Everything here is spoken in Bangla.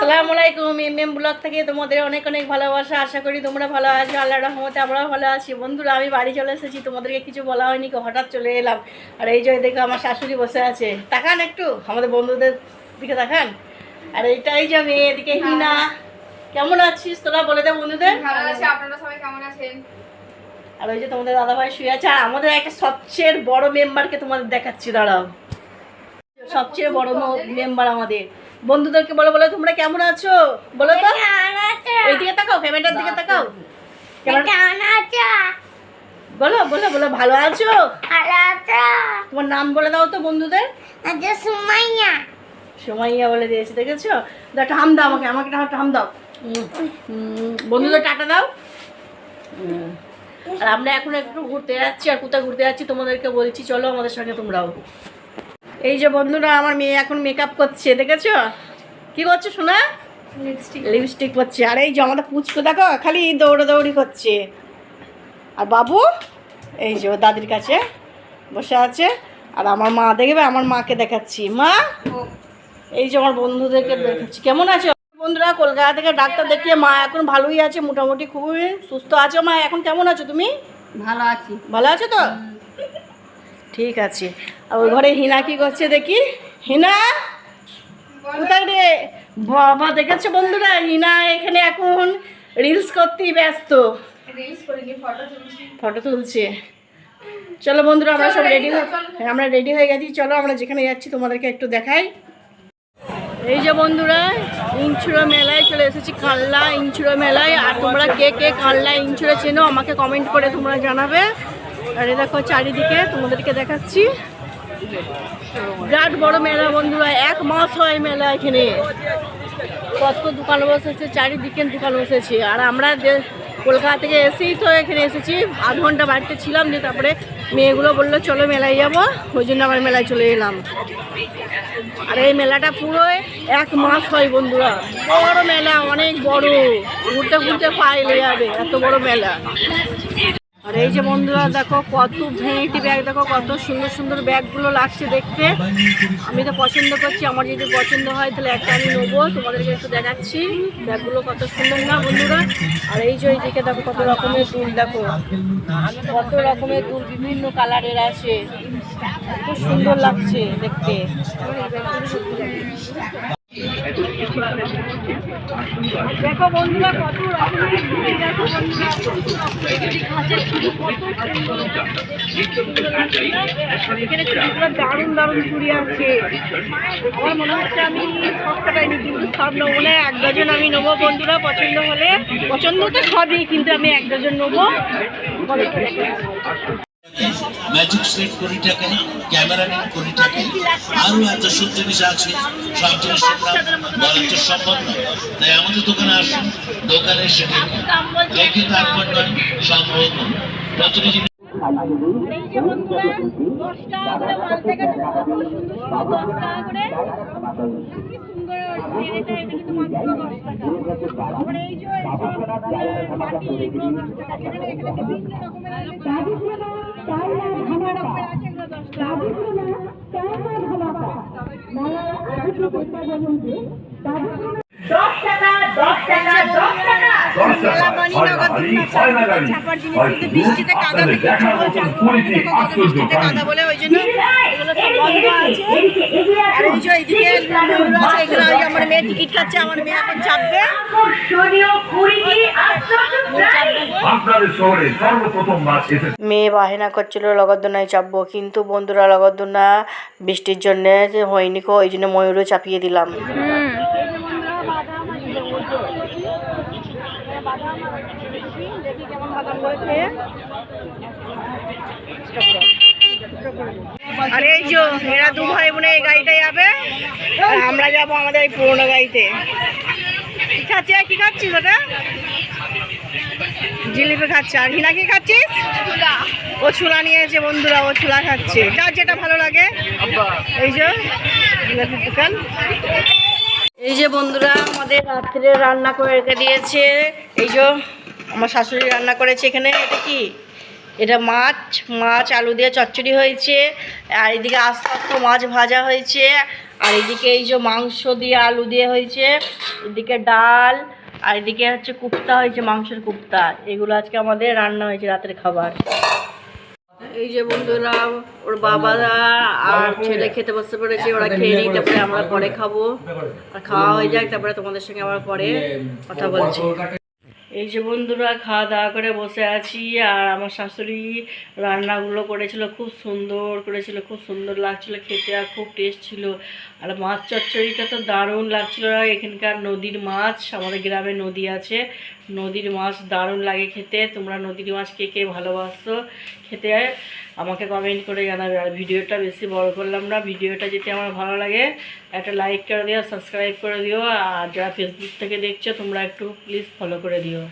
আসসালামু আলাইকুম। এমএম ব্লগ থেকে তোমাদের অনেক অনেক ভালোবাসা। আশা করি তোমরা ভালো আছো, আল্লাহর রহমতে আমরাও ভালো আছি। বন্ধুরা, আমি বাড়ি চলে এসেছি, তোমাদেরকে কিছু বলা হয়নি, হঠাৎ চলে এলাম। আর এই যে দেখো আমার শাশুড়ি বসে আছে, তাকান একটু আমাদের বন্ধুদের দিকে তাকান। আর এইটাই যে মেয়ে, এদিকে হিনা। কেমন আছিস তোরা বলে দে বন্ধুদের। ভালো আছি, আপনারা সবাই কেমন আছেন? আর ওই যে তোমাদের দাদাভাই শুয়ে আছে। আর আমাদের একটা সবচেয়ে বড় মেম্বারকে তোমাদের দেখাচ্ছি, দাঁড়াও। সবচেয়ে বড় মেম্বার আমাদের। বন্ধুদেরকে বলো, বলো তোমরা কেমন আছো বলো তো। এইদিকে তাকাও, ক্যামেরার দিকে তাকাও। বলো বলো বলো, ভালো আছো? তোমার নাম বলে দাও তো বন্ধুদের। সুমাইয়া বলে দিয়েছি, দেখেছো? একটা হাম দাও আমাকে, আমাকে একটা হাম দাও। বন্ধুদের টাটা দাও। আর আমরা এখন একটু ঘুরতে যাচ্ছি। আর কোথায় ঘুরতে যাচ্ছি তোমাদেরকে বলছি, চলো আমাদের সঙ্গে তোমরাও। এই যে বন্ধুরা, আমার মেয়ে এখন মেকআপ করছে, দেখেছো? কি করছে শোনা? লিপস্টিক করছে। আর এই যে আমাদের পুচকু দেখো, খালি দৌড়াদৌড়ি করছে। আর বাবু এই যে দাদির কাছে বসে আছে। আর আমার মা দেখবে, আমার মাকে দেখাচ্ছি। মা, এই যে আমার বন্ধুদেরকে দেখাচ্ছি। কেমন আছো বন্ধুরা? কলকাতা থেকে ডাক্তার দেখিয়ে মা এখন ভালোই আছে, মোটামুটি খুবই সুস্থ আছে। মা এখন কেমন আছো তুমি? ভালো আছি। ভালো আছো তো? ঠিক আছে। আর ওই ঘরে হিনা কি করছে দেখি। হিনা কোথায় রে বাবা? দেখেছো বন্ধুরা, হিনা এখানে এখন রিলস করতেই ব্যস্ত, ফটো তুলছে। চলো বন্ধুরা, আমরা সব রেডি আমরা রেডি হয়ে গেছি। চলো আমরা যেখানে যাচ্ছি তোমাদেরকে একটু দেখাই। এই যে বন্ধুরা, ইনচুরা মেলায় চলে এসেছি, কানলা ইনচুরা মেলায়। আর তোমরা কে কে কানলা ইনচুরা চেনো আমাকে কমেন্ট করে তোমরা জানাবে। আর এই দেখো চারিদিকে তোমাদেরকে দেখাচ্ছি, বিরাট বড় মেলা বন্ধুরা। 1 মাস হয় মেলা এখানে। কত দোকান বসেছে, চারিদিকে দোকান বসেছে। আর আমরা কলকাতা থেকে এসেই তো এখানে এসেছি, আধ ঘন্টা বাড়িতে ছিলাম, দিয়ে তারপরে মেয়েগুলো বললো চলো মেলায় যাবো, ওই জন্য আবার মেলায় চলে এলাম। আর এই মেলাটা পুরো 1 মাস হয় বন্ধুরা। বড় মেলা, অনেক বড়, ঘুরতে ঘুরতে পাইলে যাবে, এত বড় মেলা। আর এই যে বন্ধুরা দেখো, কত ভ্যারাইটি ব্যাগ, দেখো কত সুন্দর সুন্দর ব্যাগগুলো লাগছে দেখতে। আমি তো পছন্দ করছি, আমার যদি পছন্দ হয় তাহলে একটা আমি নেবো। তোমাদেরকে একটু দেখাচ্ছি ব্যাগগুলো কত সুন্দর না বন্ধুরা। আর এই যে এইদিকে দেখো কত রকমের দুল, দেখো কত রকমের দুল, বিভিন্ন কালারের আছে, খুব সুন্দর লাগছে দেখতে। দেখো বন্ধুরা কত রকমের দুল, দেখো বন্ধুরা ঘাসের চুড়ি, কত এখানে চুড়িগুলো দারুণ দারুণ চুড়ি আছে। আমার মনে হচ্ছে আমি সবটাই নিই, কিন্তু সব নেবো না, 1 ডজন আমি নেবো বন্ধুরা। পছন্দ হলে, পছন্দ তো সবই, কিন্তু আমি 1 ডজন নেবো। ম্যাজিক সেট 20 টাকা, ক্যামেরাম্যান 20 টাকা, আরো এত সব জিনিস আছে। সব জিনিসের দাম বলা তো সম্ভব না, তাই আমাদের দোকানে আসুন, দোকানে এসে দেখে তারপর নয় সম্ভব প্রতিটি জিনিস। এই যে বন্ধুরা 10 টাকা করে মাল থেকে কত সুন্দর সুন্দর 10 টাকা করে, কি সুন্দর এটা কিন্তু মাত্র 10 টাকা। তারপরে এই যে বাটি, এগুলো 10 টাকা। এখানে বিভিন্ন রকমের আছে, এগুলো 10 টাকা। বৃষ্টিতে কাদা বলে ওই জন্য এগুলো সব বন্ধ আছে। আর এই যে এইদিকে এখানে আমার মেয়ে টিকিট কাটছে, আমার মেয়ে এখন চাপবে। মেয়ে বাহানা করছিল লগদ্দনায় চাপবো, কিন্তু বন্ধুরা লগদ্দনা বৃষ্টির জন্য হয়নি, ওই জন্য ময়ূরও চাপিয়ে দিলাম। আর এই যে এরা 2 ভাই বোনে এই গাড়িটা যাবে, আর আমরা যাবো আমাদের এই পুরোনো গাড়িতে। কি খাচ্ছিস? কি খাচ্ছিস ওটা? জিলিপি খাচ্ছে। আর হিনা কি খাচ্ছিস? ও ছোলা নিয়েছে বন্ধুরা, ও ছোলা খাচ্ছে, যার যেটা ভালো লাগে। এই যে জিলিপির দোকান। এই যে বন্ধুরা আমাদের রাত্রে রান্না করে রেখে দিয়েছে। এই যে আমার শাশুড়ি রান্না করেছে এখানে। এটা কি? এটা মাছ আলু দিয়ে চচ্চড়ি হয়েছে। আর এদিকে আস্তে আস্তে মাছ ভাজা হয়েছে। আর এদিকে এই যে মাংস দিয়ে আলু দিয়ে হয়েছে, এদিকে ডাল, আর এদিকে হচ্ছে কুপ্তা হয়েছে, মাংসের কুপ্তা। এগুলো আজকে আমাদের রান্না হয়েছে রাতের খাবার। এই যে বন্ধুরা, ওর বাবারা আর ছেলে খেতে বসে পড়েছে, ওরা খেয়ে নিই, তারপরে আমরা পরে খাবো। আর খাওয়া হয়ে যাক, তারপরে তোমাদের সঙ্গে আবার পরে কথা বলছি। এই যে বন্ধুরা, খাওয়া দাওয়া করে বসে আছি। আর আমার শাশুড়ি রান্নাগুলো করেছিল, খুব সুন্দর করেছিল, খুব সুন্দর লাগছিল খেতে, আর খুব টেস্ট ছিল। আর মাছ চচ্চড়িটা তো দারুণ লাগছিল। এখানকার নদীর মাছ, আমাদের গ্রামে নদী আছে, নদীর মাছ দারুণ লাগে খেতে। তোমরা নদীর মাছ কে কে ভালোবাসো খেতে আমাকে কমেন্ট করে জানাবে। আর ভিডিওটা বেশি বড় করলাম না, ভিডিওটা যদি আমার ভালো লাগে একটা লাইক করে দিও, সাবস্ক্রাইব করে দিও। আর যারা ফেসবুক থেকে দেখছো তোমরা একটু প্লিজ ফলো করে দিও।